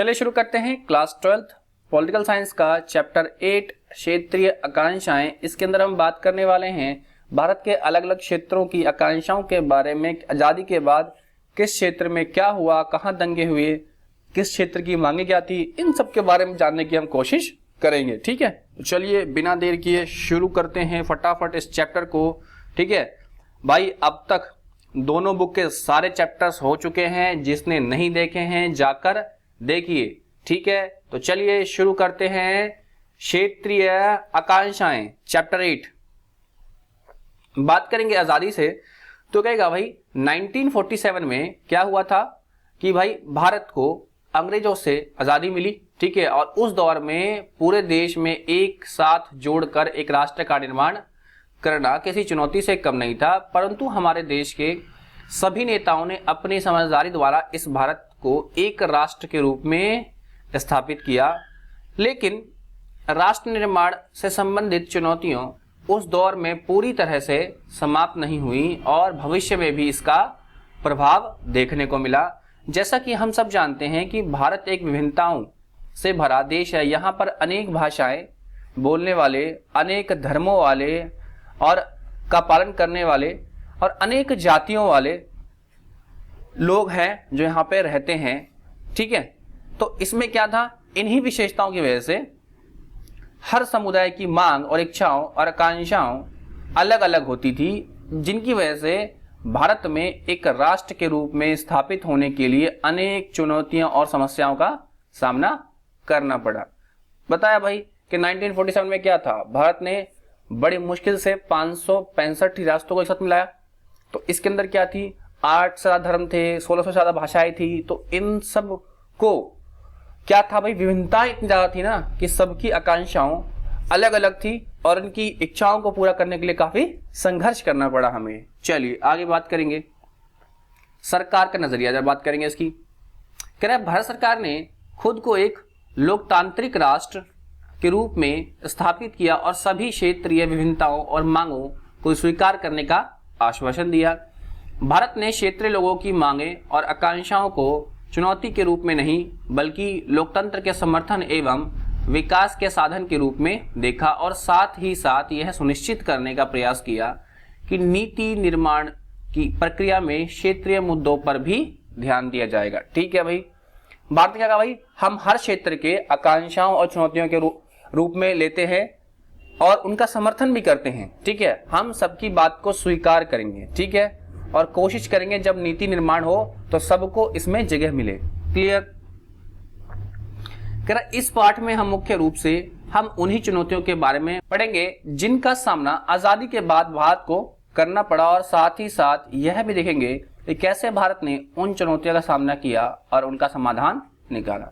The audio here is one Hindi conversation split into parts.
चलिए शुरू करते हैं क्लास 12th पॉलिटिकल साइंस का चैप्टर 8 क्षेत्रीय आकांक्षाएं। इसके अंदर हम बात करने वाले हैं भारत के अलग अलग क्षेत्रों की आकांक्षाओं के बारे में। आज़ादी के बाद किस क्षेत्र में क्या हुआ, कहां दंगे हुए, किस क्षेत्र की मांगे क्या थी, इन सब के बारे में जानने की हम कोशिश करेंगे। ठीक है, तो चलिए बिना देर किए शुरू करते हैं फटाफट इस चैप्टर को। ठीक है भाई, अब तक दोनों बुक के सारे चैप्टर्स हो चुके हैं, जिसने नहीं देखे हैं जाकर देखिए। ठीक है, तो चलिए शुरू करते हैं क्षेत्रीय आकांक्षाएं चैप्टर 8। बात करेंगे आजादी से तो कहेगा भाई 1947 में क्या हुआ था कि भाई भारत को अंग्रेजों से आजादी मिली। ठीक है, और उस दौर में पूरे देश में एक साथ जोड़कर एक राष्ट्र का निर्माण करना किसी चुनौती से कम नहीं था, परंतु हमारे देश के सभी नेताओं ने अपनी समझदारी द्वारा इस भारत को एक राष्ट्र के रूप में स्थापित किया। लेकिन राष्ट्र निर्माण से संबंधित चुनौतियों उस दौर में पूरी तरह से समाप्त नहीं हुई और भविष्य में भी इसका प्रभाव देखने को मिला। जैसा कि हम सब जानते हैं कि भारत एक विभिन्नताओं से भरा देश है। यहाँ पर अनेक भाषाएं बोलने वाले, अनेक धर्मों वाले और का पालन करने वाले और अनेक जातियों वाले लोग हैं जो यहाँ पे रहते हैं। ठीक है, तो इसमें क्या था, इन्हीं विशेषताओं की वजह से हर समुदाय की मांग और इच्छाओं और आकांक्षाओं अलग अलग होती थी, जिनकी वजह से भारत में एक राष्ट्र के रूप में स्थापित होने के लिए अनेक चुनौतियों और समस्याओं का सामना करना पड़ा। बताया भाई कि 1947 में क्या था, भारत ने बड़ी मुश्किल से 565 रियासतों को एक साथ मिलाया। तो इसके अंदर क्या थी, 8 से ज्यादा धर्म थे, 1600 से ज्यादा भाषाएं थी। तो इन सब को क्या था भाई, विभिन्नता इतनी ज्यादा थी ना कि सबकी आकांक्षाओं अलग अलग थी और इनकी इच्छाओं को पूरा करने के लिए काफी संघर्ष करना पड़ा हमें। चलिए आगे बात करेंगे सरकार का नजरिया, जब बात करेंगे इसकी। कह रहा है भारत सरकार ने खुद को एक लोकतांत्रिक राष्ट्र के रूप में स्थापित किया और सभी क्षेत्रीय विभिन्नताओं और मांगों को स्वीकार करने का आश्वासन दिया। भारत ने क्षेत्रीय लोगों की मांगे और आकांक्षाओं को चुनौती के रूप में नहीं बल्कि लोकतंत्र के समर्थन एवं विकास के साधन के रूप में देखा और साथ ही साथ यह सुनिश्चित करने का प्रयास किया कि नीति निर्माण की प्रक्रिया में क्षेत्रीय मुद्दों पर भी ध्यान दिया जाएगा। ठीक है भाई, भारत ने क्या कहा भाई, हम हर क्षेत्र के आकांक्षाओं और चुनौतियों के रूप में लेते हैं और उनका समर्थन भी करते हैं। ठीक है, हम सबकी बात को स्वीकार करेंगे। ठीक है, और कोशिश करेंगे जब नीति निर्माण हो तो सबको इसमें जगह मिले। क्लियर। इस पाठ में हम मुख्य रूप से हम उन्हीं चुनौतियों के बारे में पढ़ेंगे जिनका सामना आजादी के बाद भारत को करना पड़ा और साथ ही साथ यह भी देखेंगे कि कैसे भारत ने उन चुनौतियों का सामना किया और उनका समाधान निकाला।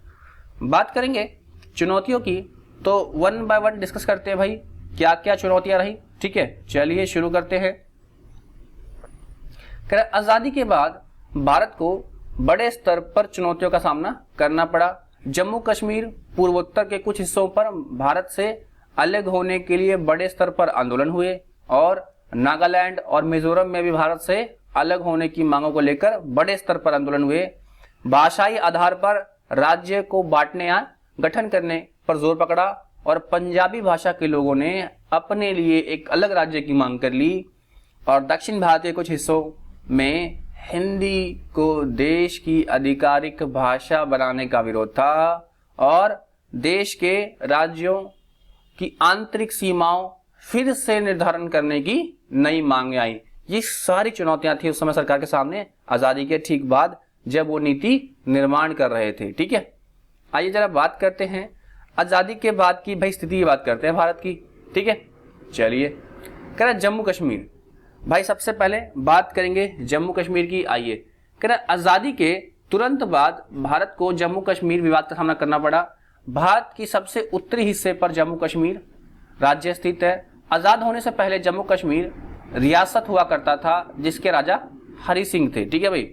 बात करेंगे चुनौतियों की तो वन बाय वन डिस्कस करते हैं भाई क्या क्या चुनौतियां रही। ठीक है, चलिए शुरू करते हैं। आजादी के बाद भारत को बड़े स्तर पर चुनौतियों का सामना करना पड़ा। जम्मू कश्मीर पूर्वोत्तर के कुछ हिस्सों पर भारत से अलग होने के लिए बड़े स्तर पर आंदोलन हुए और नागालैंड और मिजोरम में भी भारत से अलग होने की मांगों को लेकर बड़े स्तर पर आंदोलन हुए। भाषाई आधार पर राज्य को बांटने या गठन करने पर जोर पकड़ा और पंजाबी भाषा के लोगों ने अपने लिए एक अलग राज्य की मांग कर ली और दक्षिण भारत के कुछ हिस्सों में हिंदी को देश की आधिकारिक भाषा बनाने का विरोध था और देश के राज्यों की आंतरिक सीमाओं फिर से निर्धारण करने की नई मांग आई। ये सारी चुनौतियां थी उस समय सरकार के सामने आजादी के ठीक बाद जब वो नीति निर्माण कर रहे थे। ठीक है, आइए जरा बात करते हैं आजादी के बाद की भाई स्थिति की बात करते हैं भारत की। ठीक है, चलिए। कह रहा जम्मू कश्मीर, भाई सबसे पहले बात करेंगे जम्मू कश्मीर की। आइए, कह रहा आजादी के तुरंत बाद भारत को जम्मू कश्मीर विवाद का सामना करना पड़ा। भारत की सबसे उत्तरी हिस्से पर जम्मू कश्मीर राज्य स्थित है। आजाद होने से पहले जम्मू कश्मीर रियासत हुआ करता था जिसके राजा हरि सिंह थे। ठीक है भाई,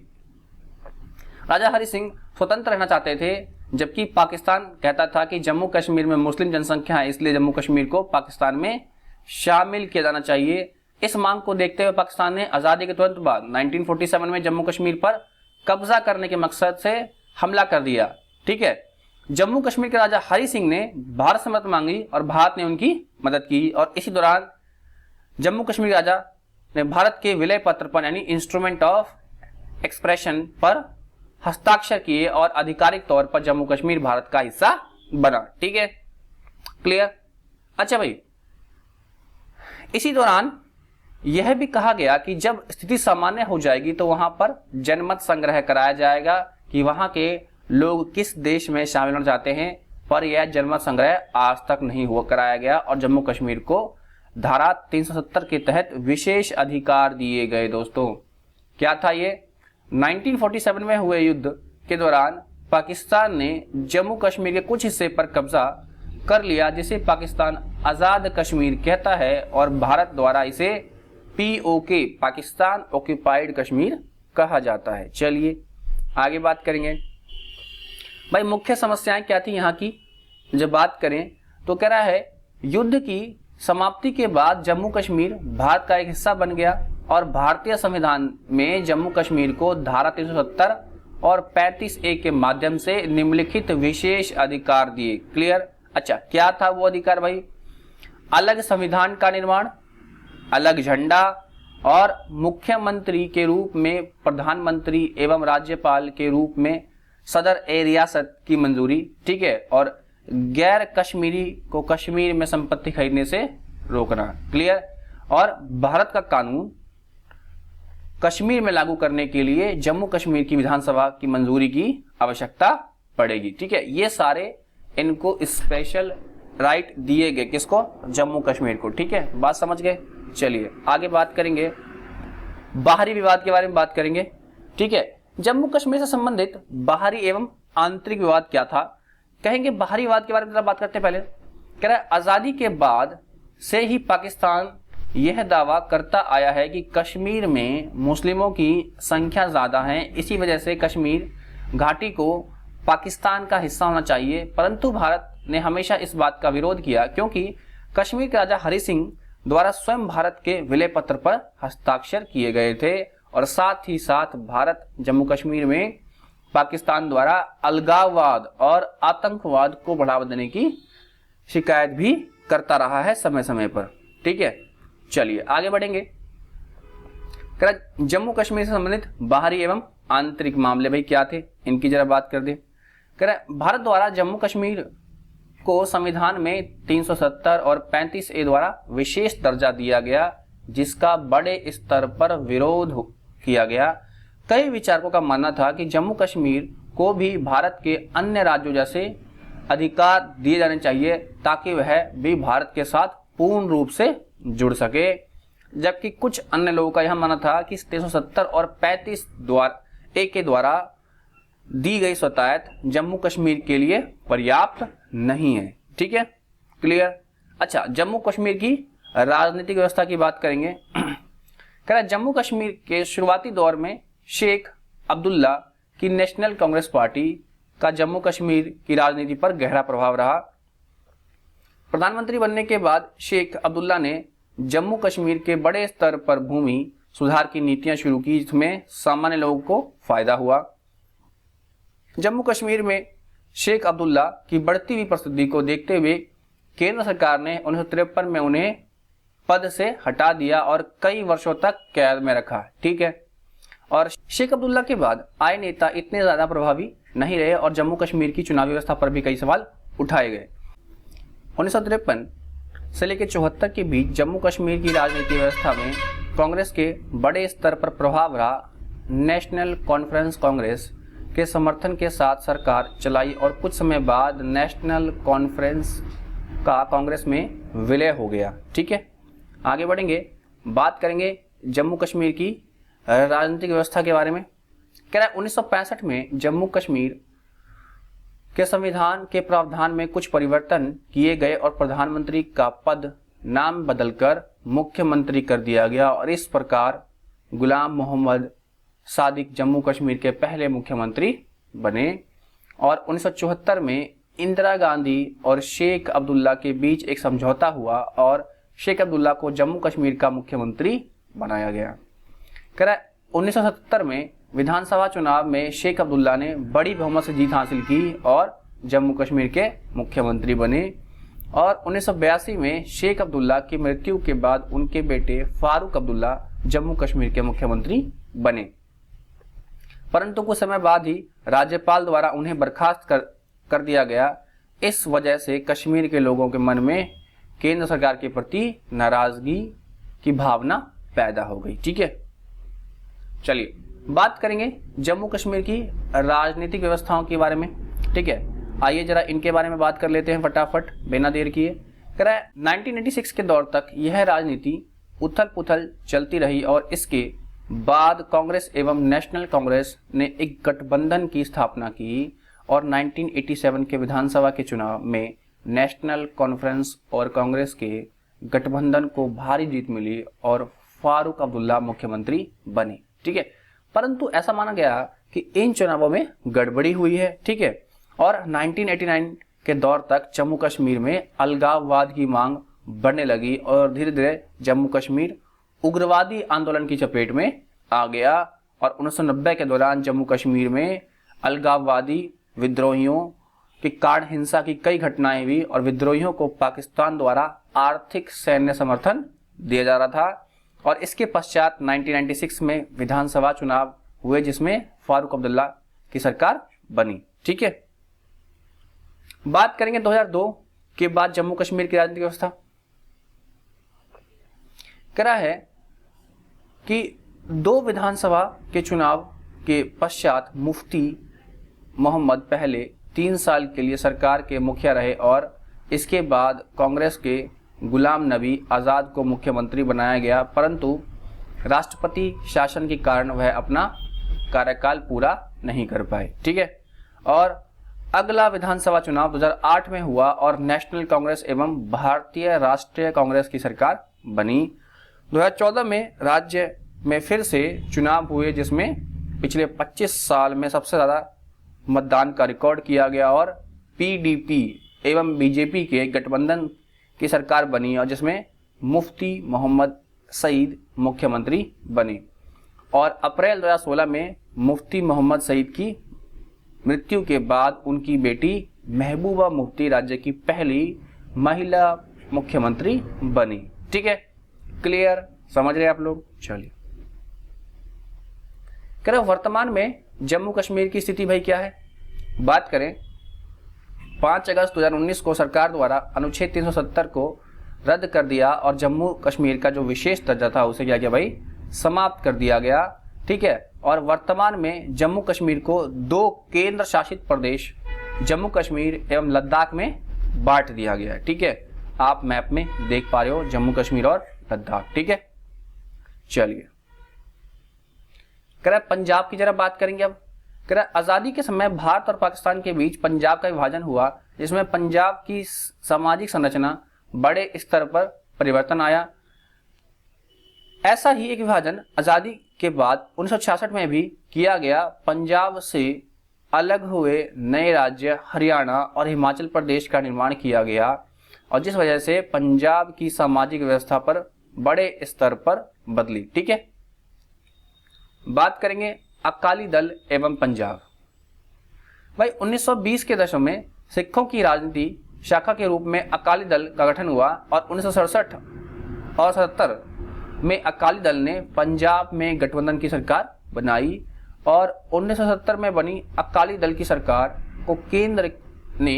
राजा हरि सिंह स्वतंत्र रहना चाहते थे, जबकि पाकिस्तान कहता था कि जम्मू कश्मीर में मुस्लिम जनसंख्या है, इसलिए जम्मू कश्मीर को पाकिस्तान में शामिल किया जाना चाहिए। इस मांग को देखते हुए पाकिस्तान ने आजादी के तुरंत बाद 1947 में जम्मू कश्मीर पर कब्जा करने के मकसद से हमला कर दिया। ठीक है, जम्मू कश्मीर के राजा हरि सिंह ने भारत से मदद मांगी और भारत ने उनकी मदद की, और इसी दौरान जम्मू कश्मीर के राजा ने भारत के विलय पत्र पर यानी इंस्ट्रूमेंट ऑफ एक्सप्रेशन पर हस्ताक्षर किए और आधिकारिक तौर पर जम्मू कश्मीर भारत का हिस्सा बना। ठीक है, क्लियर। अच्छा भाई, इसी दौरान यह भी कहा गया कि जब स्थिति सामान्य हो जाएगी तो वहां पर जनमत संग्रह कराया जाएगा कि वहां के लोग किस देश में शामिल होना चाहते हैं, पर यह जनमत संग्रह आज तक नहीं हुआ कराया गया और जम्मू कश्मीर को धारा 370 के तहत विशेष अधिकार दिए गए। दोस्तों क्या था ये? 1947 में हुए युद्ध के दौरान पाकिस्तान ने जम्मू कश्मीर के कुछ हिस्से पर कब्जा कर लिया, जिसे पाकिस्तान आजाद कश्मीर कहता है और भारत द्वारा इसे POK पाकिस्तान ऑक्यूपाइड कश्मीर कहा जाता है। चलिए आगे बात करेंगे भाई, मुख्य समस्याएं क्या थी यहाँ की जब बात करें तो कह रहा है युद्ध की समाप्ति के बाद जम्मू कश्मीर भारत का एक हिस्सा बन गया और भारतीय संविधान में जम्मू कश्मीर को धारा 370 और 35A के माध्यम से निम्नलिखित विशेष अधिकार दिए। क्लियर। अच्छा, क्या था वो अधिकार भाई? अलग संविधान का निर्माण, अलग झंडा और मुख्यमंत्री के रूप में प्रधानमंत्री एवं राज्यपाल के रूप में सदर ए रियासत की मंजूरी। ठीक है, और गैर कश्मीरी को कश्मीर में संपत्ति खरीदने से रोकना। क्लियर। और भारत का कानून कश्मीर में लागू करने के लिए जम्मू कश्मीर की विधानसभा की मंजूरी की आवश्यकता पड़ेगी। ठीक है, ये सारे इनको स्पेशल राइट दिए गए, किसको? जम्मू कश्मीर को। ठीक है, बात समझ गए। चलिए आगे बात करेंगे, बाहरी विवाद के बारे में बात करेंगे। ठीक है, जम्मू कश्मीर से संबंधित बाहरी एवं आंतरिक विवाद क्या था? कहेंगे बाहरी विवाद के बारे में बात करते हैं। पहले कह रहा है आजादी के बाद से ही पाकिस्तान यह दावा करता आया है कि कश्मीर में मुस्लिमों की संख्या ज्यादा है, इसी वजह से कश्मीर घाटी को पाकिस्तान का हिस्सा होना चाहिए, परंतु भारत ने हमेशा इस बात का विरोध किया क्योंकि कश्मीर के राजा हरि सिंह द्वारा स्वयं भारत के विलय पत्र पर हस्ताक्षर किए गए थे और साथ ही साथ भारत जम्मू कश्मीर में पाकिस्तान द्वारा अलगाववाद और आतंकवाद को बढ़ावा देने की शिकायत भी करता रहा है समय समय पर। ठीक है, चलिए आगे बढ़ेंगे। जम्मू कश्मीर से संबंधित बाहरी एवं आंतरिक मामले भाई क्या थे, इनकी जरा बात कर दे। भारत द्वारा जम्मू कश्मीर को संविधान में 370 और 35A द्वारा विशेष दर्जा दिया गया, जिसका बड़े स्तर पर विरोध किया गया। कई विचारकों का मानना था कि जम्मू कश्मीर को भी भारत के अन्य राज्यों जैसे अधिकार दिए जाने चाहिए ताकि वह भी भारत के साथ पूर्ण रूप से जुड़ सके, जबकि कुछ अन्य लोगों का यह मानना था कि 370 और 35A के द्वारा दी गई स्वतंत्रता जम्मू कश्मीर के लिए पर्याप्त नहीं है। ठीक है, क्लियर। अच्छा, जम्मू कश्मीर की राजनीतिक व्यवस्था की बात करेंगे। कह रहा जम्मू कश्मीर के शुरुआती दौर में शेख अब्दुल्ला की नेशनल कांग्रेस पार्टी का जम्मू कश्मीर की राजनीति पर गहरा प्रभाव रहा। प्रधानमंत्री बनने के बाद शेख अब्दुल्ला ने जम्मू कश्मीर के बड़े स्तर पर भूमि सुधार की नीतियां शुरू की, जिसमें सामान्य लोगों को फायदा हुआ। जम्मू कश्मीर में शेख अब्दुल्ला की बढ़ती हुई प्रसिद्धि को देखते हुए केंद्र सरकार ने 1953 में उन्हें पद से हटा दिया और कई वर्षों तक कैद में रखा। ठीक है, और शेख अब्दुल्ला के बाद आए नेता इतने ज्यादा प्रभावी नहीं रहे और जम्मू कश्मीर की चुनावी व्यवस्था पर भी कई सवाल उठाए गए। 1953 से लेकर 74 के बीच जम्मू कश्मीर की राजनीतिक व्यवस्था में कांग्रेस के बड़े स्तर पर प्रभाव रहा। नेशनल कॉन्फ्रेंस कांग्रेस के समर्थन के साथ सरकार चलाई और कुछ समय बाद नेशनल कॉन्फ्रेंस का कांग्रेस में विलय हो गया। ठीक है, आगे बढ़ेंगे, बात करेंगे जम्मू कश्मीर की राजनीतिक व्यवस्था के बारे में। कह रहा है 1965 में जम्मू कश्मीर के संविधान के प्रावधान में कुछ परिवर्तन किए गए और प्रधानमंत्री का पद नाम बदलकर मुख्यमंत्री कर दिया गया और इस प्रकार गुलाम मोहम्मद सादिक जम्मू कश्मीर के पहले मुख्यमंत्री बने। और 1974 में इंदिरा गांधी और शेख अब्दुल्ला के बीच एक समझौता हुआ और शेख अब्दुल्ला को जम्मू कश्मीर का मुख्यमंत्री बनाया गया। कह रहा है 1977 में विधानसभा चुनाव में शेख अब्दुल्ला ने बड़ी बहुमत से जीत हासिल की और जम्मू कश्मीर के मुख्यमंत्री बने और 1982 में शेख अब्दुल्ला की मृत्यु के बाद उनके बेटे फारूक अब्दुल्ला जम्मू कश्मीर के मुख्यमंत्री बने, परंतु कुछ समय बाद ही राज्यपाल द्वारा उन्हें बर्खास्त कर दिया गया। इस वजह से कश्मीर के लोगों के मन में केंद्र सरकार के प्रति नाराजगी की भावना पैदा हो गई। ठीक है, चलिए बात करेंगे जम्मू कश्मीर की राजनीतिक व्यवस्थाओं के बारे में। ठीक है, आइए जरा इनके बारे में बात कर लेते हैं फटाफट बिना देर किए। कह रहा है 1986 के दौर तक यह राजनीति उथल पुथल चलती रही और इसके बाद कांग्रेस एवं नेशनल कांग्रेस ने एक गठबंधन की स्थापना की और 1987 के विधानसभा के चुनाव में नेशनल कॉन्फ्रेंस और कांग्रेस के गठबंधन को भारी जीत मिली और फारूक अब्दुल्ला मुख्यमंत्री बने। ठीक है, परंतु ऐसा माना गया कि इन चुनावों में गड़बड़ी हुई है। ठीक है, और 1989 के दौर तक जम्मू कश्मीर में अलगाववाद की मांग बढ़ने लगी और धीरे धीरे जम्मू कश्मीर उग्रवादी आंदोलन की चपेट में आ गया और 1990 के दौरान जम्मू कश्मीर में अलगाववादी विद्रोहियों के कारण हिंसा की कई घटनाएं हुई और विद्रोहियों को पाकिस्तान द्वारा आर्थिक सैन्य समर्थन दिया जा रहा था। और इसके पश्चात 1996 में विधानसभा चुनाव हुए जिसमें फारूक अब्दुल्ला की सरकार बनी। ठीक है, बात करेंगे 2002 के बाद जम्मू कश्मीर की राजनीतिक व्यवस्था। कह रहा है कि 2 विधानसभा के चुनाव के पश्चात मुफ्ती मोहम्मद पहले 3 साल के लिए सरकार के मुखिया रहे और इसके बाद कांग्रेस के गुलाम नबी आज़ाद को मुख्यमंत्री बनाया गया, परंतु राष्ट्रपति शासन के कारण वह अपना कार्यकाल पूरा नहीं कर पाए। ठीक है, और अगला विधानसभा चुनाव 2008 में हुआ और नेशनल कांग्रेस एवं भारतीय राष्ट्रीय कांग्रेस की सरकार बनी। 2014 में राज्य में फिर से चुनाव हुए जिसमें पिछले 25 साल में सबसे ज़्यादा मतदान का रिकॉर्ड किया गया और पीडीपी एवं बीजेपी के गठबंधन की सरकार बनी और जिसमें मुफ्ती मोहम्मद सईद मुख्यमंत्री बने। और अप्रैल 2016 में मुफ्ती मोहम्मद सईद की मृत्यु के बाद उनकी बेटी महबूबा मुफ्ती राज्य की पहली महिला मुख्यमंत्री बनी। ठीक है, क्लियर, समझ रहे आप लोग। चलिए, कह रहे वर्तमान में जम्मू कश्मीर की स्थिति भाई क्या है। बात करें 5 अगस्त 2019 को सरकार द्वारा अनुच्छेद 370 को रद्द कर दिया और जम्मू कश्मीर का जो विशेष दर्जा था उसे क्या किया भाई, समाप्त कर दिया गया। ठीक है, और वर्तमान में जम्मू कश्मीर को 2 केंद्र शासित प्रदेश जम्मू कश्मीर एवं लद्दाख में बांट दिया गया है। ठीक है, आप मैप में देख पा रहे हो जम्मू कश्मीर और लद्दाख। ठीक है, चलिए कह रहा है पंजाब की जरा बात करेंगे। अब कह रहा है आजादी के समय भारत और पाकिस्तान के बीच पंजाब का विभाजन हुआ जिसमें पंजाब की सामाजिक संरचना बड़े स्तर पर परिवर्तन आया। ऐसा ही एक विभाजन आजादी के बाद 1966 में भी किया गया। पंजाब से अलग हुए नए राज्य हरियाणा और हिमाचल प्रदेश का निर्माण किया गया और जिस वजह से पंजाब की सामाजिक व्यवस्था पर बड़े स्तर पर बदली। ठीक है, बात करेंगे अकाली दल एवं पंजाब। भाई 1920 के दशक में सिखों की राजनीति शाखा के रूप में अकाली दल का गठन हुआ और 1967 और 77 में अकाली दल ने पंजाब में गठबंधन की सरकार बनाई और 1970 में बनी अकाली दल की सरकार को केंद्र ने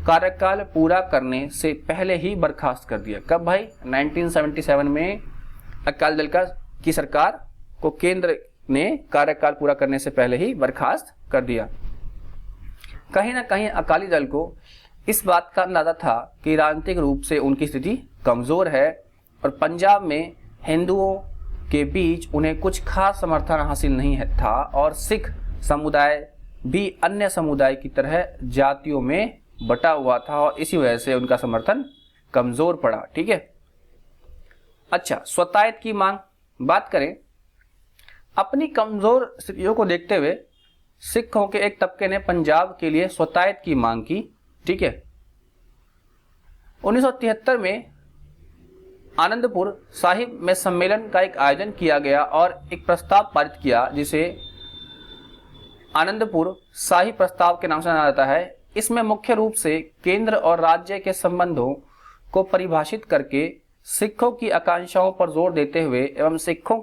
कार्यकाल पूरा करने से पहले ही बर्खास्त कर दिया। कब भाई, 1977 में अकाली दल की सरकार को केंद्र ने कार्यकाल पूरा करने से पहले ही बर्खास्त कर दिया। कहीं ना कहीं अकाली दल को इस बात का अंदाजा था कि राजनीतिक रूप से उनकी स्थिति कमजोर है और पंजाब में हिंदुओं के बीच उन्हें कुछ खास समर्थन हासिल नहीं था और सिख समुदाय भी अन्य समुदाय की तरह जातियों में बटा हुआ था और इसी वजह से उनका समर्थन कमजोर पड़ा। ठीक है, अच्छा, स्वतायत की मांग बात करें। अपनी कमजोर स्थितियों को देखते हुए सिखों के एक तबके ने पंजाब के लिए स्वतायत की मांग की। ठीक है, 1973 में आनंदपुर साहिब में सम्मेलन का एक आयोजन किया गया और एक प्रस्ताव पारित किया जिसे आनंदपुर साहिब प्रस्ताव के नाम से जाना जाता है। इसमें मुख्य रूप से केंद्र और राज्य के संबंधों को परिभाषित करके सिखों की आकांक्षाओं पर जोर देते हुए एवं सिखों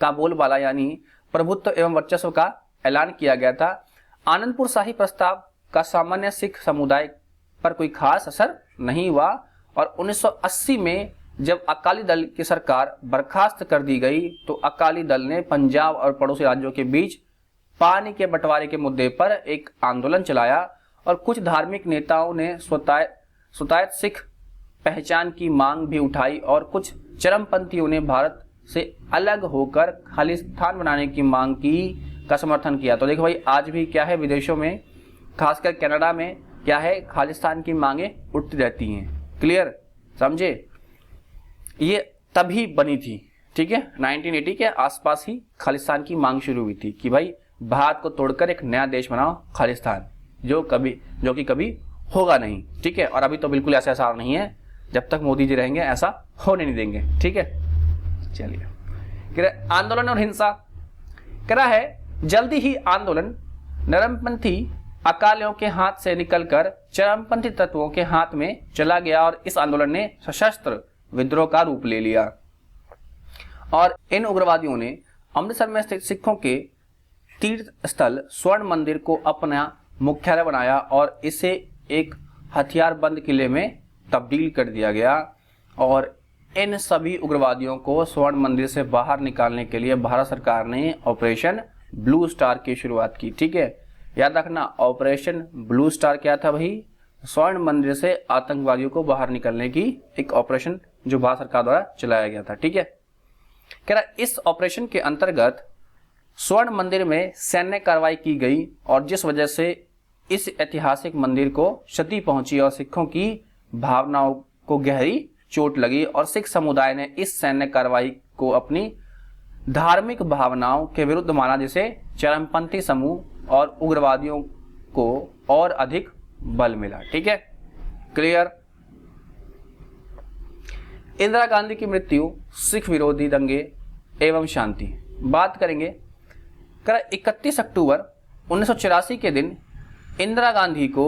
का बोलबाला यानी प्रभुत्व एवं वर्चस्व का ऐलान किया गया था। आनंदपुर शाही प्रस्ताव का सामान्य सिख समुदाय पर कोई खास असर नहीं हुआ और 1980 में जब अकाली दल की सरकार बर्खास्त कर दी गई तो अकाली दल ने पंजाब और पड़ोसी राज्यों के बीच पानी के बंटवारे के मुद्दे पर एक आंदोलन चलाया और कुछ धार्मिक नेताओं ने स्वतायत सिख पहचान की मांग भी उठाई और कुछ चरमपंथियों ने भारत से अलग होकर खालिस्तान बनाने की मांग का समर्थन किया। तो देखो भाई, आज भी क्या है, विदेशों में खासकर कनाडा में क्या है, खालिस्तान की मांगे उठती रहती हैं। क्लियर, समझे? ये तभी बनी थी, ठीक है, 1980 के आसपास ही खालिस्तान की मांग शुरू हुई थी कि भाई भारत को तोड़कर एक नया देश बनाओ, खालिस्तान, जो कि कभी होगा नहीं, ठीक है। और अभी तो बिल्कुल ऐसा आसार नहीं है, जब तक मोदी जी रहेंगे ऐसा होने नहीं देंगे, ठीक है। चलिए, आंदोलन और हिंसा कह रहा है, जल्दी ही आंदोलन नरमपंथी अकालियों के हाथ से निकलकर चरमपंथी तत्वों के हाथ में चला गया और इस आंदोलन ने सशस्त्र विद्रोह का रूप ले लिया और इन उग्रवादियों ने अमृतसर में स्थित सिखों के तीर्थ स्थल स्वर्ण मंदिर को अपना मुख्यालय बनाया और इसे एक हथियारबंद किले में तब्दील कर दिया गया। और इन सभी उग्रवादियों को स्वर्ण मंदिर से बाहर निकालने के लिए भारत सरकार ने ऑपरेशन ब्लू स्टार की शुरुआत की, ठीक है। याद रखना, ऑपरेशन ब्लू स्टार क्या था भाई? स्वर्ण मंदिर से आतंकवादियों को बाहर निकलने की एक ऑपरेशन जो भारत सरकार द्वारा चलाया गया था, ठीक है। कह रहा, इस ऑपरेशन के अंतर्गत स्वर्ण मंदिर में सैन्य कार्रवाई की गई और जिस वजह से इस ऐतिहासिक मंदिर को क्षति पहुंची और सिखों की भावनाओं को गहरी चोट लगी और सिख समुदाय ने इस सैन्य कार्रवाई को अपनी धार्मिक भावनाओं के विरुद्ध माना, जिसे चरमपंथी समूह और उग्रवादियों को और अधिक बल मिला, ठीक है। क्लियर। इंदिरा गांधी की मृत्यु, सिख विरोधी दंगे एवं शांति बात करेंगे। 31 अक्टूबर 1984 के दिन इंदिरा गांधी को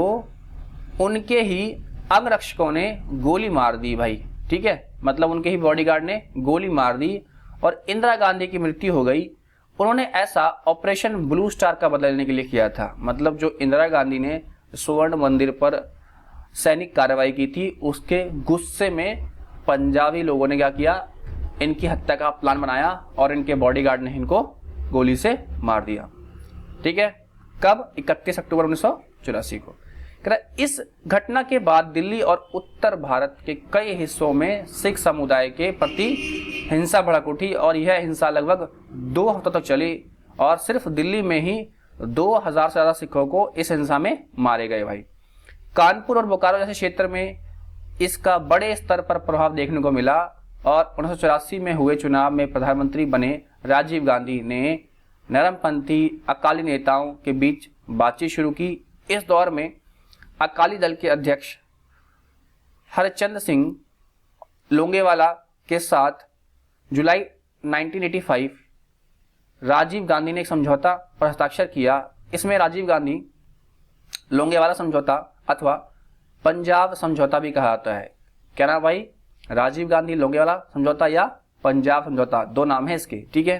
उनके ही अंगरक्षकों ने गोली मार दी भाई, ठीक है, मतलब उनके ही बॉडीगार्ड ने गोली मार दी और इंदिरा गांधी की मृत्यु हो गई। उन्होंने ऐसा ऑपरेशन ब्लू स्टार का बदला लेने के लिए किया था, मतलब जो इंदिरा गांधी ने स्वर्ण मंदिर पर सैनिक कार्रवाई की थी उसके गुस्से में पंजाबी लोगों ने क्या किया, इनकी हत्या का प्लान बनाया और इनके बॉडीगार्ड ने इनको गोली से मार दिया, ठीक है। कब? 31 अक्टूबर 1984 को। इस घटना के बाद दिल्ली और उत्तर भारत के कई हिस्सों में सिख समुदाय के प्रति हिंसा भड़क उठी और यह हिंसा लगभग 2 हफ्तों तक चली और सिर्फ दिल्ली में ही 2000 से ज्यादा सिखों को इस हिंसा में मारे गए भाई। कानपुर और बोकारो जैसे क्षेत्र में इसका बड़े स्तर पर प्रभाव देखने को मिला और 1984 में हुए चुनाव में प्रधानमंत्री बने राजीव गांधी ने नरमपंथी अकाली नेताओं के बीच बातचीत शुरू की। इस दौर में अकाली दल के अध्यक्ष हरचंद सिंह लोंगेवाला के साथ जुलाई 1985 राजीव गांधी ने एक समझौता पर हस्ताक्षर किया। इसमें राजीव गांधी लोंगेवाला समझौता अथवा पंजाब समझौता भी कहा जाता है। क्या नाम भाई? राजीव गांधी लोंगेवाला समझौता या पंजाब समझौता, 2 नाम है इसके, ठीक है।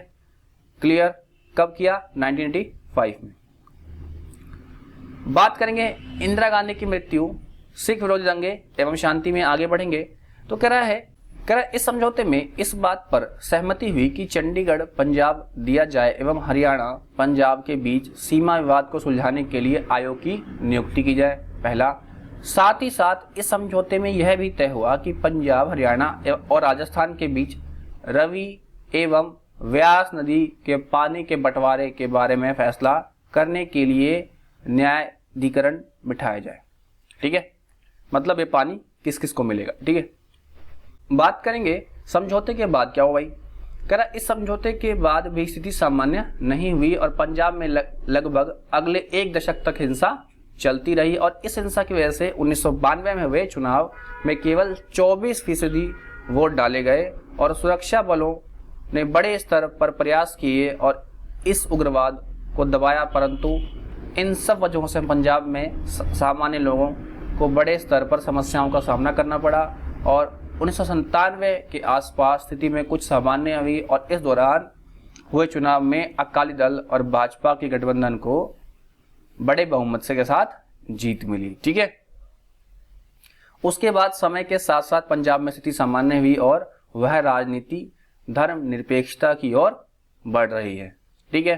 क्लियर। कब किया? 1985 में। बात करेंगे इंदिरा गांधी की मृत्यु, सिख विरोधी दंगे एवं शांति में आगे बढ़ेंगे। तो कह रहा है इस समझौते में इस बात पर सहमति हुई कि चंडीगढ़ पंजाब दिया जाए एवं हरियाणा पंजाब के बीच सीमा विवाद को सुलझाने के लिए आयोग की नियुक्ति की जाए, पहला। साथ ही साथ इस समझौते में यह भी तय हुआ कि पंजाब, हरियाणा और राजस्थान के बीच रवि एवं व्यास नदी के पानी के बंटवारे के बारे में फैसला करने के लिए न्यायाधिकरण बिठाया जाए, ठीक है। मतलब ये पानी किस किस को मिलेगा, ठीक है। बात करेंगे समझौते के बाद क्या हुआ भाई। कह रहा इस समझौते के बाद भी स्थिति सामान्य नहीं हुई और पंजाब में लगभग अगले 1 दशक तक हिंसा चलती रही और इस हिंसा की वजह से 1992 में हुए चुनाव में केवल 24% वोट डाले गए और सुरक्षा बलों ने बड़े स्तर पर प्रयास किए और इस उग्रवाद को दबाया, परंतु इन सब वजहों से पंजाब में सामान्य लोगों को बड़े स्तर पर समस्याओं का सामना करना पड़ा और 1997 के आसपास स्थिति में कुछ सामान्य हुई और इस दौरान हुए चुनाव में अकाली दल और भाजपा के गठबंधन को बड़े बहुमत से के साथ जीत मिली। ठीक है, उसके बाद समय के साथ साथ पंजाब में स्थिति सामान्य हुई और वह राजनीति धर्म निरपेक्षता की ओर बढ़ रही है। ठीक है,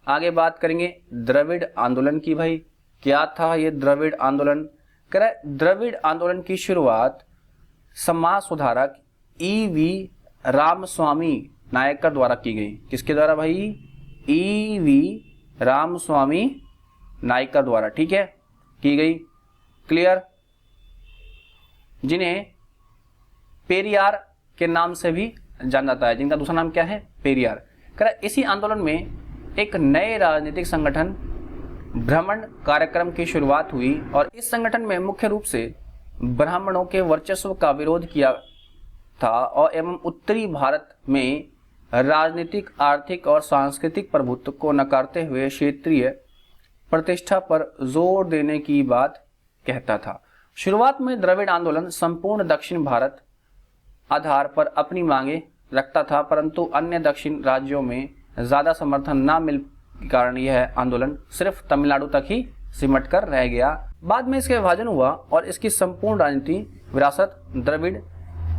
आगे बात करेंगे द्रविड़ आंदोलन की। भाई क्या था ये द्रविड़ आंदोलन? द्रविड़ आंदोलन की शुरुआत समाज सुधारक ई.वी. रामस्वामी नायकर द्वारा की गई। किसके द्वारा भाई? ई.वी. रामस्वामी नायकर द्वारा, ठीक है, की गई। क्लियर? जिन्हें पेरियार के नाम से भी जाना जाता है, जिनका दूसरा नाम क्या है? पेरियार। इसी आंदोलन में एक नए राजनीतिक संगठन ब्राह्मण कार्यक्रम की शुरुआत हुई और इस संगठन में मुख्य रूप से ब्राह्मणों के वर्चस्व का विरोध किया था और एवं उत्तरी भारत में राजनीतिक, आर्थिक और सांस्कृतिक प्रभुत्व को नकारते हुए क्षेत्रीय प्रतिष्ठा पर जोर देने की बात कहता था। शुरुआत में द्रविड़ आंदोलन संपूर्ण दक्षिण भारत आधार पर अपनी मांगे रखता था, परंतु अन्य दक्षिण राज्यों में ज्यादा समर्थन न मिल के कारण यह आंदोलन सिर्फ तमिलनाडु तक ही सिमट कर रह गया। बाद में इसका विभाजन हुआ और इसकी संपूर्ण राजनीति विरासत द्रविड़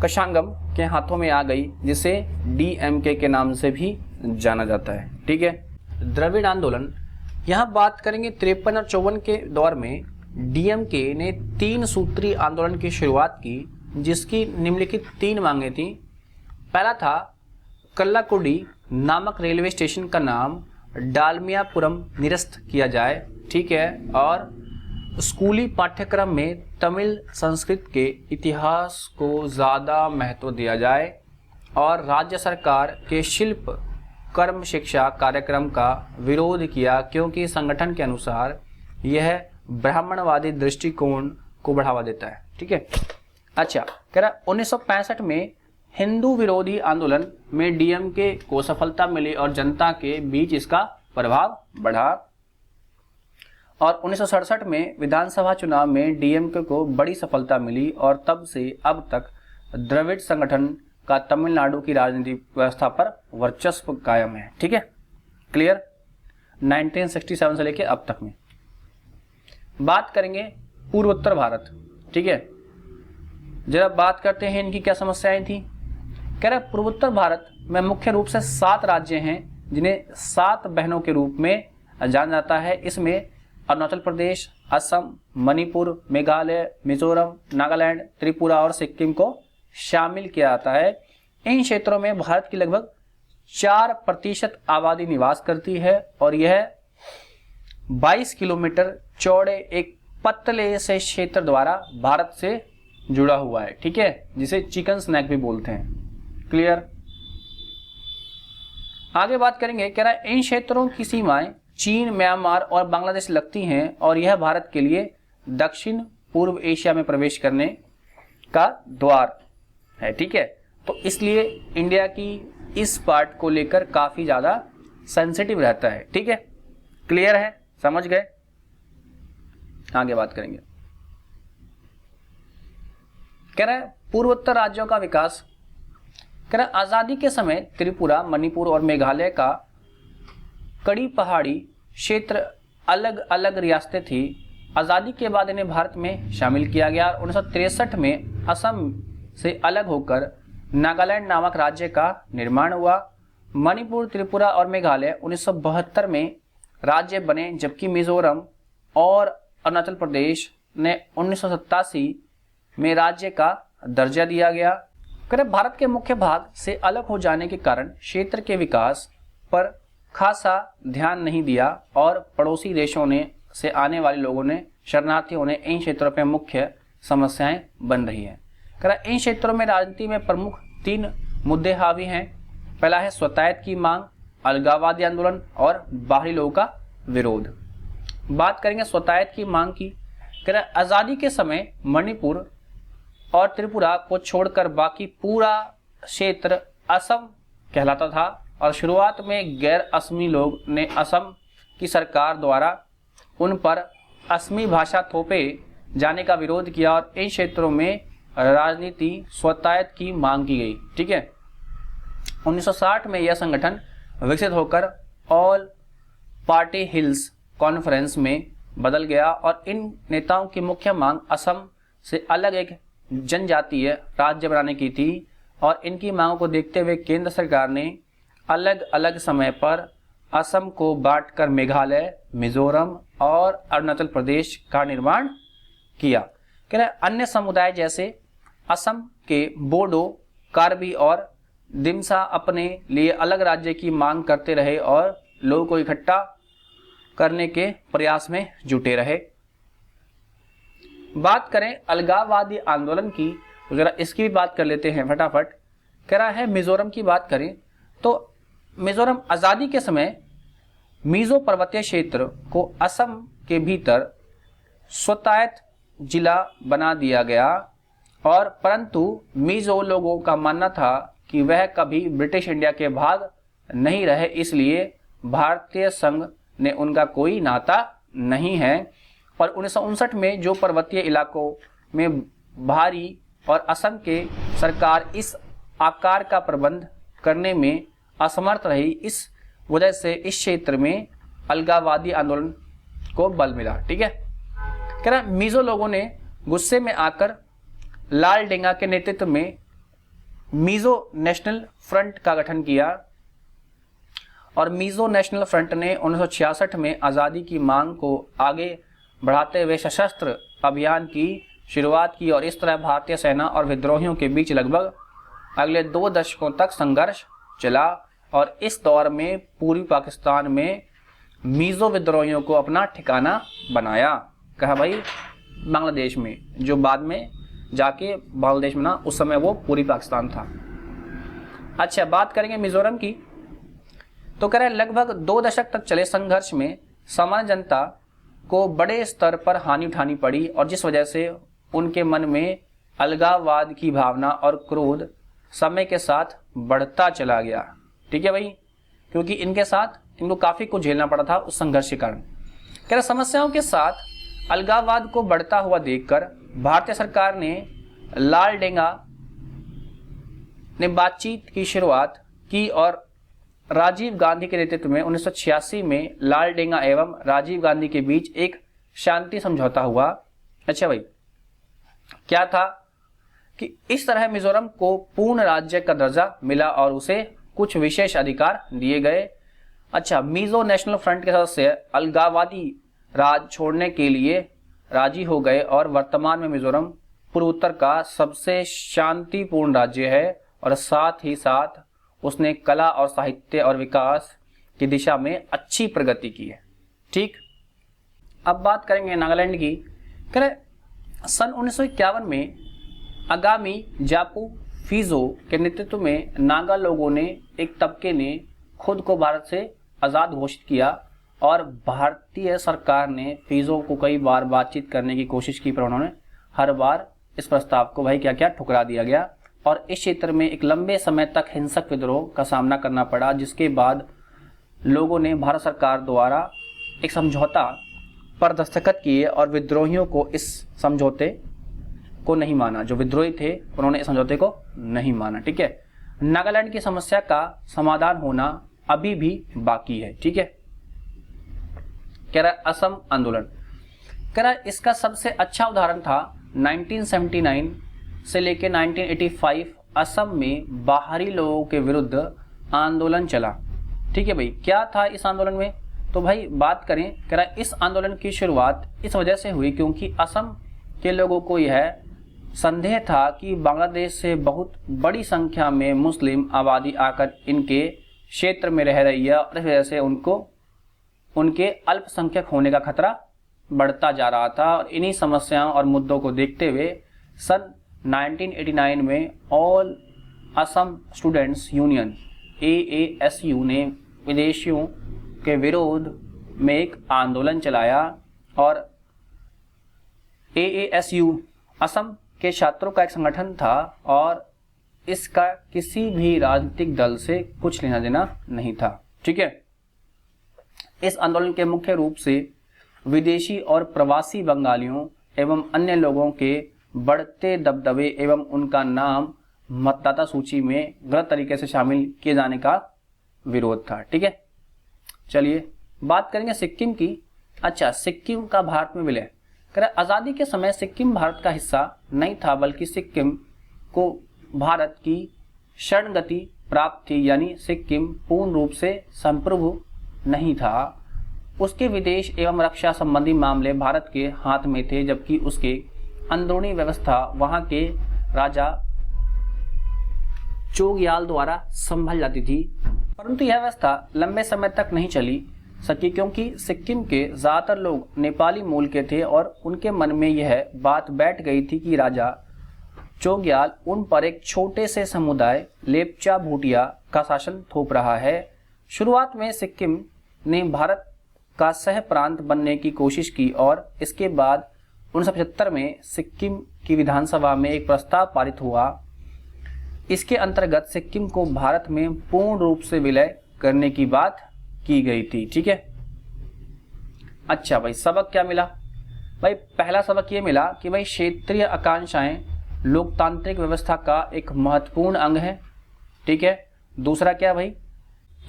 कशांगम के हाथों में आ गई, जिसे डीएमके के नाम से भी जाना जाता है। ठीक है, द्रविड़ आंदोलन, यहाँ बात करेंगे 53 और 54 के दौर में डीएमके ने 3 सूत्री आंदोलन की शुरुआत की, जिसकी निम्नलिखित 3 मांगे थी। पहला था कल्लाकुडी नामक रेलवे स्टेशन का नाम डालमियापुरम निरस्त किया जाए। ठीक है, और स्कूली पाठ्यक्रम में तमिल संस्कृत के इतिहास को ज़्यादा महत्व दिया जाए और राज्य सरकार के शिल्प कर्म शिक्षा कार्यक्रम का विरोध किया, क्योंकि संगठन के अनुसार यह ब्राह्मणवादी दृष्टिकोण को बढ़ावा देता है। ठीक है, अच्छा, कह रहा 1965 में हिंदू विरोधी आंदोलन में डीएमके को सफलता मिली और जनता के बीच इसका प्रभाव बढ़ा और 1967 में विधानसभा चुनाव में डीएमके को बड़ी सफलता मिली और तब से अब तक द्रविड़ संगठन का तमिलनाडु की राजनीतिक व्यवस्था पर वर्चस्व कायम है। ठीक है, क्लियर? 1967 से लेकर अब तक में बात करेंगे पूर्वोत्तर भारत। ठीक है, जरा बात करते हैं इनकी क्या समस्याएं थी। कह रहे पूर्वोत्तर भारत में मुख्य रूप से 7 राज्य हैं, जिन्हें 7 बहनों के रूप में जाना जाता है। इसमें अरुणाचल प्रदेश, असम, मणिपुर, मेघालय, मिजोरम, नागालैंड, त्रिपुरा और सिक्किम को शामिल किया जाता है। इन क्षेत्रों में भारत की लगभग 4% आबादी निवास करती है और यह 22 किलोमीटर चौड़े एक पतले से क्षेत्र द्वारा भारत से जुड़ा हुआ है। ठीक है, जिसे चिकन स्नैक भी बोलते हैं। क्लियर? आगे बात करेंगे, कह रहा है इन क्षेत्रों की सीमाएं चीन, म्यांमार और बांग्लादेश लगती हैं और यह भारत के लिए दक्षिण पूर्व एशिया में प्रवेश करने का द्वार है। ठीक है, तो इसलिए इंडिया की इस पार्ट को लेकर काफी ज्यादा सेंसिटिव रहता है। ठीक है, क्लियर है? समझ गए? आगे बात करेंगे, कह रहा है पूर्वोत्तर राज्यों का विकास। कह रहा है आजादी के समय त्रिपुरा, मणिपुर और मेघालय का कड़ी पहाड़ी क्षेत्र अलग अलग रियासतें थी। आजादी के बाद इन्हें भारत में शामिल किया गया। 1963 में असम से अलग होकर नागालैंड नामक राज्य का निर्माण हुआ। मणिपुर, त्रिपुरा और मेघालय 1972 में राज्य बने, जबकि मिजोरम और अरुणाचल प्रदेश ने 1987 में राज्य का दर्जा दिया गया। भारत के मुख्य भाग से अलग हो जाने के कारण क्षेत्र के विकास पर खासा ध्यान नहीं दिया और पड़ोसी देशों ने से आने वाले लोगों ने, शरणार्थियों ने इन क्षेत्रों पर मुख्य समस्याएं बन रही हैं। इन क्षेत्रों में राजनीति में प्रमुख 3 मुद्दे हावी हैं। पहला है स्वतायत की मांग, अलगाववादी आंदोलन और बाहरी लोगों का विरोध। बात करेंगे स्वतायत की मांग की। आजादी के समय मणिपुर और त्रिपुरा को छोड़कर बाकी पूरा क्षेत्र असम कहलाता था और शुरुआत में गैर असमी लोग ने असम की सरकार द्वारा उन पर असमी भाषा थोपे जाने का विरोध किया और इन क्षेत्रों में राजनीति स्वतायत की मांग की गई। ठीक है, 1960 में यह संगठन विकसित होकर ऑल पार्टी हिल्स कॉन्फ्रेंस में बदल गया और इन नेताओं की मुख्य मांग असम से अलग एक जनजातीय राज्य बनाने की थी और इनकी मांगों को देखते हुए केंद्र सरकार ने अलग अलग समय पर असम को बांटकर मेघालय, मिजोरम और अरुणाचल प्रदेश का निर्माण किया। कह रहे अन्य समुदाय जैसे असम के बोडो, कार्बी और दिमसा अपने लिए अलग राज्य की मांग करते रहे और लोगों को इकट्ठा करने के प्रयास में जुटे रहे। बात करें अलगाववादी आंदोलन की तो जरा इसकी भी बात कर लेते हैं फटाफट। कह रहा है मिजोरम की बात करें तो मिजोरम आज़ादी के समय मिजो पर्वतीय क्षेत्र को असम के भीतर स्वतायत जिला बना दिया गया और परंतु मिजो लोगों का मानना था कि वह कभी ब्रिटिश इंडिया के भाग नहीं रहे, इसलिए भारतीय संघ ने उनका कोई नाता नहीं है। और 1959 में जो पर्वतीय इलाकों में भारी और असम के सरकार इस आकार का प्रबंध करने में असमर्थ रही, इस वजह से इस क्षेत्र में अलगाववादी आंदोलन को बल मिला। ठीक है, कह रहा मिजो लोगों ने गुस्से में आकर लाल डेंगा के नेतृत्व में मिजो नेशनल फ्रंट का गठन किया और मिजो नेशनल फ्रंट ने 1966 में आज़ादी की मांग को आगे बढ़ाते हुए सशस्त्र अभियान की शुरुआत की और इस तरह भारतीय सेना और विद्रोहियों के बीच लगभग अगले 2 दशकों तक संघर्ष चला और इस दौर में पूर्वी पाकिस्तान में मिजो विद्रोहियों को अपना ठिकाना बनाया। कहा भाई बांग्लादेश में, जो बाद में जाके बांग्लादेश में ना, उस समय वो पूर्वी पाकिस्तान था। अच्छा, बात करेंगे मिजोरम की तो कह रहे लगभग 2 दशक तक चले संघर्ष में सामान्य जनता को बड़े स्तर पर हानि उठानी पड़ी और जिस वजह से उनके मन में अलगाववाद की भावना और क्रोध समय के साथ बढ़ता चला गया। ठीक है भाई, क्योंकि इनको काफी कुछ झेलना पड़ा था उस संघर्ष के कारण। कह रहे समस्याओं के साथ अलगाववाद को बढ़ता हुआ देखकर भारतीय सरकार ने लाल डेंगा ने बातचीत की शुरुआत की और राजीव गांधी के नेतृत्व में 1986 में लाल डेंगा एवं राजीव गांधी के बीच एक शांति समझौता हुआ। अच्छा भाई, क्या था कि इस तरह मिजोरम को पूर्ण राज्य का दर्जा मिला और उसे कुछ विशेष अधिकार दिए गए। अच्छा, मिजो नेशनल फ्रंट के सदस्य अलगाववादी राज छोड़ने के लिए राजी हो गए और वर्तमान में मिजोरम पूर्वोत्तर का सबसे शांतिपूर्ण राज्य है और साथ ही साथ उसने कला और साहित्य और विकास की दिशा में अच्छी प्रगति की है। ठीक, अब बात करेंगे नागालैंड की। कह रहे सन 1951 में आगामी जापू फिजो के नेतृत्व में नागा लोगों ने एक तबके ने खुद को भारत से आज़ाद घोषित किया और भारतीय सरकार ने फिजो को कई बार बातचीत करने की कोशिश की, पर उन्होंने हर बार इस प्रस्ताव को भाई क्या ठुकरा दिया गया और इस क्षेत्र में एक लंबे समय तक हिंसक विद्रोह का सामना करना पड़ा, जिसके बाद लोगों ने भारत सरकार द्वारा एक समझौता पर दस्तखत किए और विद्रोहियों को इस समझौते को नहीं माना। जो विद्रोही थे उन्होंने इस समझौते को नहीं माना। ठीक है, नागालैंड की समस्या का समाधान होना अभी भी बाकी है। ठीक है, कह रहा असम आंदोलन। कह रहा इसका सबसे अच्छा उदाहरण था 1979 से लेकर 1985 असम में बाहरी लोगों के विरुद्ध आंदोलन चला। ठीक है भाई, क्या था इस आंदोलन में? तो भाई बात करें, कह रहा इस आंदोलन की शुरुआत इस वजह से हुई क्योंकि असम के लोगों को यह संदेह था कि बांग्लादेश से बहुत बड़ी संख्या में मुस्लिम आबादी आकर इनके क्षेत्र में रह रही है और इस वजह से उनके अल्पसंख्यक होने का खतरा बढ़ता जा रहा था। और इन्हीं समस्याओं और मुद्दों को देखते हुए सन 1989 में all Assam students union AASU ने विदेशियों के विरोध में एक आंदोलन चलाया और AASU असम के छात्रों का एक संगठन था और इसका किसी भी राजनीतिक दल से कुछ लेना देना नहीं था। ठीक है, इस आंदोलन के मुख्य रूप से विदेशी और प्रवासी बंगालियों एवं अन्य लोगों के बढ़ते दबदबे एवं उनका नाम मतदाता सूची में गलत तरीके से शामिल किए जाने का विरोध था। ठीक है, चलिए बात करेंगे सिक्किम की। अच्छा, सिक्किम का भारत में विलय। आज़ादी के समय सिक्किम भारत का हिस्सा नहीं था, बल्कि सिक्किम को भारत की शरणगति प्राप्त थी, यानी सिक्किम पूर्ण रूप से संप्रभु नहीं था। उसके विदेश एवं रक्षा संबंधी मामले भारत के हाथ में थे, जबकि उसके अंदरूनी व्यवस्था वहां के राजा चोग्याल द्वारा संभल जाती थी। परंतु यह व्यवस्था लंबे समय तक नहीं चली सकी, क्योंकि सिक्किम के ज़्यादातर लोग नेपाली मूल के थे और उनके मन में यह बात बैठ गई थी कि राजा चोग्याल उन पर एक छोटे से समुदाय लेप्चा भूटिया का शासन थोप रहा है। शुरुआत में सिक्किम ने भारत का सह प्रांत बनने की कोशिश की और इसके बाद 1975 में सिक्किम की विधानसभा में एक प्रस्ताव पारित हुआ। इसके अंतर्गत सिक्किम को भारत में पूर्ण रूप से विलय करने की बात की गई थी। ठीक है, अच्छा भाई, सबक क्या मिला भाई? पहला सबक ये मिला कि भाई क्षेत्रीय आकांक्षाएं लोकतांत्रिक व्यवस्था का एक महत्वपूर्ण अंग है। ठीक है, दूसरा क्या भाई?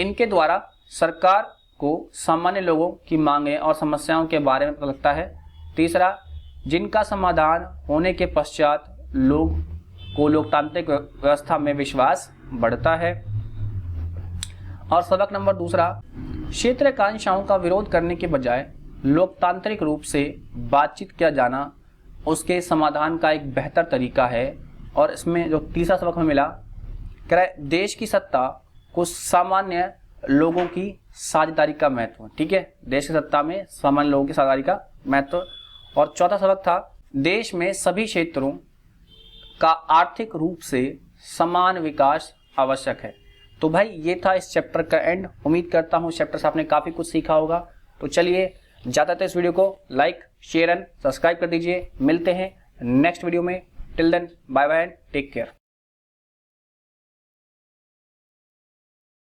इनके द्वारा सरकार को सामान्य लोगों की मांगें और समस्याओं के बारे में पता लगता है। तीसरा, जिनका समाधान होने के पश्चात लोग को लोकतांत्रिक व्यवस्था में विश्वास बढ़ता है। और सबक नंबर दूसरा, क्षेत्रीय आकांक्षाओं का विरोध करने के बजाय लोकतांत्रिक रूप से बातचीत किया जाना उसके समाधान का एक बेहतर तरीका है। और इसमें जो तीसरा सबक हमें मिला, कह रहा है देश की सत्ता को सामान्य लोगों की साझेदारी का महत्व। ठीक है, देश की सत्ता में सामान्य लोगों की साझेदारी का महत्व। और चौथा सबक था, देश में सभी क्षेत्रों का आर्थिक रूप से समान विकास आवश्यक है। तो भाई ये था इस चैप्टर का एंड। उम्मीद करता हूँ इस चैप्टर से आपने काफ़ी कुछ सीखा होगा। तो चलिए, ज़्यादा तो इस वीडियो को लाइक, शेयर एंड सब्सक्राइब कर दीजिए। मिलते हैं नेक्स्ट वीडियो में। Till then, bye bye and take care.